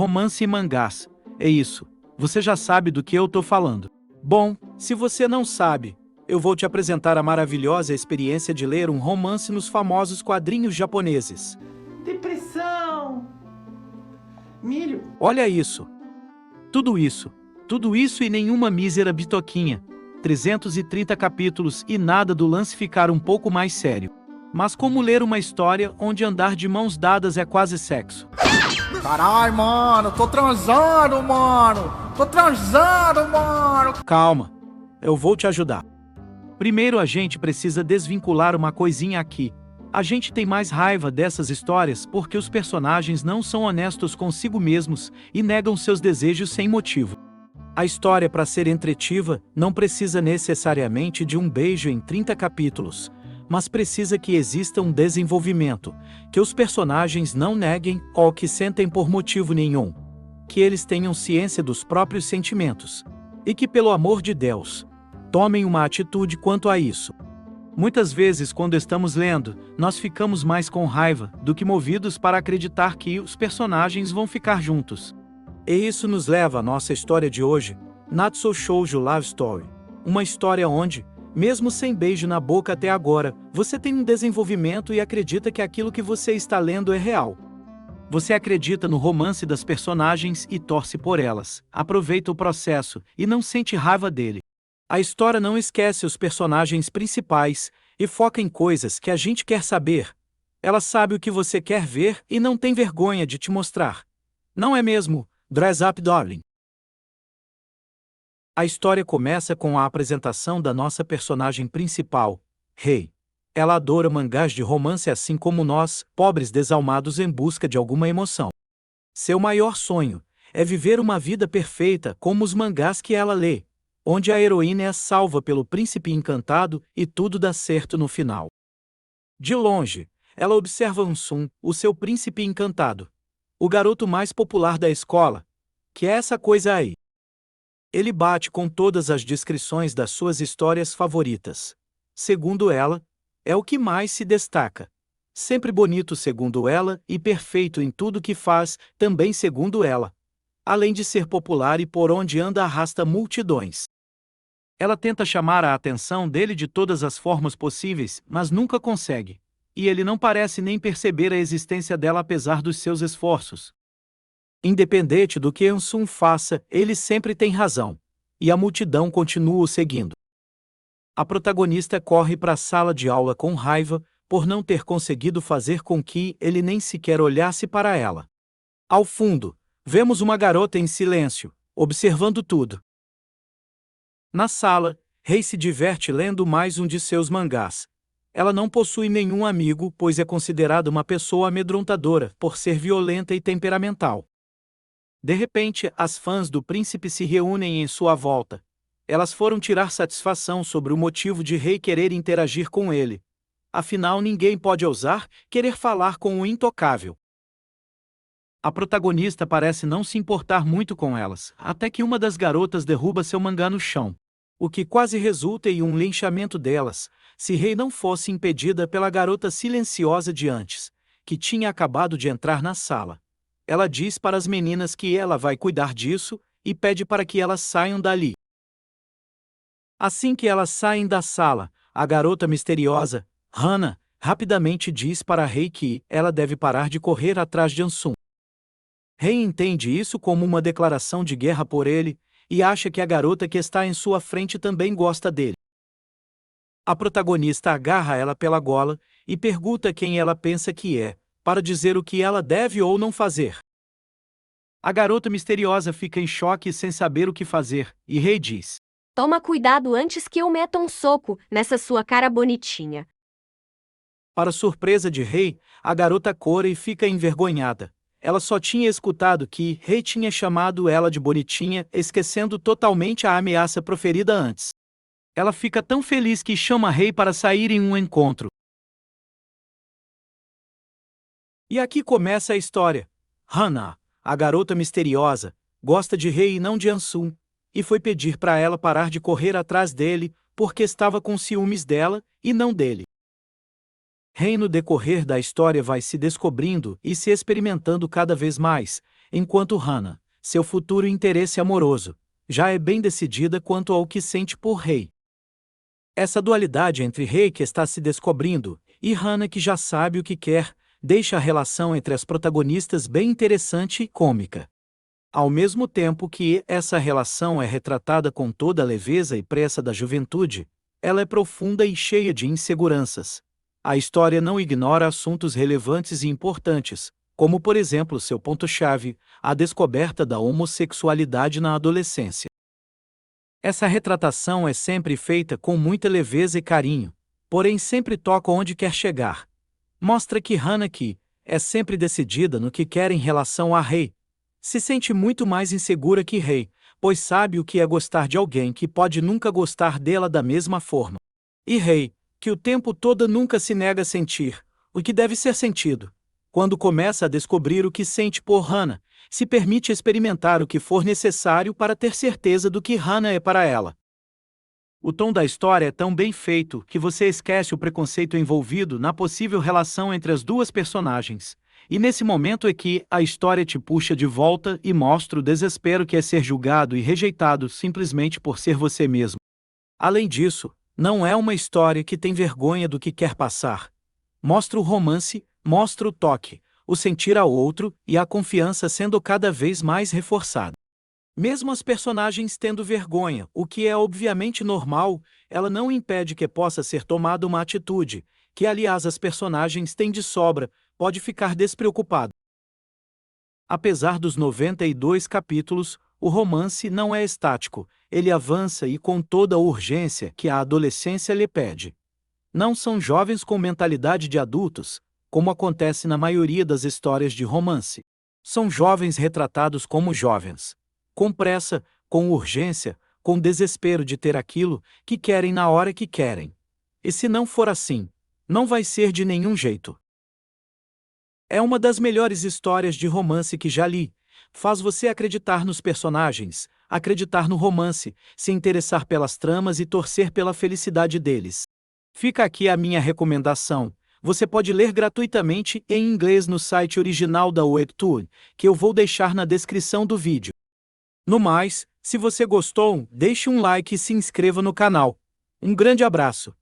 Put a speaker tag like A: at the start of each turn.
A: Romance e mangás. É isso. Você já sabe do que eu tô falando. Bom, se você não sabe, eu vou te apresentar a maravilhosa experiência de ler um romance nos famosos quadrinhos japoneses.
B: Depressão! Milho!
A: Olha isso. Tudo isso e nenhuma mísera bitoquinha. 330 capítulos e nada do lance ficar um pouco mais sério. Mas como ler uma história onde andar de mãos dadas é quase sexo?
C: Caralho, mano, tô transando, mano!
A: Calma, eu vou te ajudar. Primeiro a gente precisa desvincular uma coisinha aqui. A gente tem mais raiva dessas histórias porque os personagens não são honestos consigo mesmos e negam seus desejos sem motivo. A história, para ser entretiva, não precisa necessariamente de um beijo em 30 capítulos, mas precisa que exista um desenvolvimento, que os personagens não neguem ou que sentem por motivo nenhum, que eles tenham ciência dos próprios sentimentos, e que, pelo amor de Deus, tomem uma atitude quanto a isso. Muitas vezes, quando estamos lendo, nós ficamos mais com raiva do que movidos para acreditar que os personagens vão ficar juntos. E isso nos leva à nossa história de hoje, Natsu Shoujo Love Story. Uma história onde, mesmo sem beijo na boca até agora, você tem um desenvolvimento e acredita que aquilo que você está lendo é real. Você acredita no romance das personagens e torce por elas, aproveita o processo e não sente raiva dele. A história não esquece os personagens principais e foca em coisas que a gente quer saber. Ela sabe o que você quer ver e não tem vergonha de te mostrar. Não é mesmo, Dress Up Darling? A história começa com a apresentação da nossa personagem principal, Rei. Ela adora mangás de romance assim como nós, pobres desalmados em busca de alguma emoção. Seu maior sonho é viver uma vida perfeita como os mangás que ela lê, onde a heroína é salva pelo príncipe encantado e tudo dá certo no final. De longe, ela observa Ansum, o seu príncipe encantado, o garoto mais popular da escola, que é essa coisa aí. Ele bate com todas as descrições das suas histórias favoritas. Segundo ela, é o que mais se destaca. Sempre bonito segundo ela e perfeito em tudo que faz, também segundo ela. Além de ser popular e por onde anda arrasta multidões. Ela tenta chamar a atenção dele de todas as formas possíveis, mas nunca consegue. E ele não parece nem perceber a existência dela apesar dos seus esforços. Independente do que Ansum faça, ele sempre tem razão. E a multidão continua o seguindo. A protagonista corre para a sala de aula com raiva, por não ter conseguido fazer com que ele nem sequer olhasse para ela. Ao fundo, vemos uma garota em silêncio, observando tudo. Na sala, Rei se diverte lendo mais um de seus mangás. Ela não possui nenhum amigo, pois é considerada uma pessoa amedrontadora, por ser violenta e temperamental. De repente, as fãs do príncipe se reúnem em sua volta. Elas foram tirar satisfação sobre o motivo de Rei querer interagir com ele. Afinal, ninguém pode ousar querer falar com o intocável. A protagonista parece não se importar muito com elas, até que uma das garotas derruba seu mangá no chão, o que quase resulta em um linchamento delas, se Rei não fosse impedida pela garota silenciosa de antes, que tinha acabado de entrar na sala. Ela diz para as meninas que ela vai cuidar disso e pede para que elas saiam dali. Assim que elas saem da sala, a garota misteriosa, Hana, rapidamente diz para Rei que ela deve parar de correr atrás de Ansum. Rei entende isso como uma declaração de guerra por ele, e acha que a garota que está em sua frente também gosta dele. A protagonista agarra ela pela gola e pergunta quem ela pensa que é, para dizer o que ela deve ou não fazer. A garota misteriosa fica em choque sem saber o que fazer, e Rei diz:
D: Toma cuidado antes que eu meta um soco nessa sua cara bonitinha.
A: Para surpresa de Rei, a garota cora e fica envergonhada. Ela só tinha escutado que Rei tinha chamado ela de bonitinha, esquecendo totalmente a ameaça proferida antes. Ela fica tão feliz que chama Rei para sair em um encontro. E aqui começa a história. Hana, a garota misteriosa, gosta de Rei e não de Ansum, e foi pedir para ela parar de correr atrás dele, porque estava com ciúmes dela e não dele. Rei no decorrer da história vai se descobrindo e se experimentando cada vez mais, enquanto Hannah, seu futuro interesse amoroso, já é bem decidida quanto ao que sente por Rei. Essa dualidade entre Rei que está se descobrindo e Hannah que já sabe o que quer, deixa a relação entre as protagonistas bem interessante e cômica. Ao mesmo tempo que essa relação é retratada com toda a leveza e pressa da juventude, ela é profunda e cheia de inseguranças. A história não ignora assuntos relevantes e importantes, como por exemplo seu ponto-chave, a descoberta da homossexualidade na adolescência. Essa retratação é sempre feita com muita leveza e carinho, porém sempre toca onde quer chegar. Mostra que Hannah, que é sempre decidida no que quer em relação a Rei, se sente muito mais insegura que Rei, pois sabe o que é gostar de alguém que pode nunca gostar dela da mesma forma. E Rei, que o tempo todo nunca se nega a sentir o que deve ser sentido. Quando começa a descobrir o que sente por Hannah, se permite experimentar o que for necessário para ter certeza do que Hannah é para ela. O tom da história é tão bem feito que você esquece o preconceito envolvido na possível relação entre as duas personagens. E nesse momento é que a história te puxa de volta e mostra o desespero que é ser julgado e rejeitado simplesmente por ser você mesmo. Além disso, não é uma história que tem vergonha do que quer passar. Mostra o romance, mostra o toque, o sentir ao outro e a confiança sendo cada vez mais reforçada. Mesmo as personagens tendo vergonha, o que é obviamente normal, ela não impede que possa ser tomada uma atitude, que aliás as personagens têm de sobra, pode ficar despreocupado. Apesar dos 92 capítulos, o romance não é estático, ele avança e com toda a urgência que a adolescência lhe pede. Não são jovens com mentalidade de adultos, como acontece na maioria das histórias de romance. São jovens retratados como jovens. Com pressa, com urgência, com desespero de ter aquilo que querem na hora que querem. E se não for assim, não vai ser de nenhum jeito. É uma das melhores histórias de romance que já li. Faz você acreditar nos personagens, acreditar no romance, se interessar pelas tramas e torcer pela felicidade deles. Fica aqui a minha recomendação. Você pode ler gratuitamente em inglês no site original da Webtoon, que eu vou deixar na descrição do vídeo. No mais, se você gostou, deixe um like e se inscreva no canal. Um grande abraço.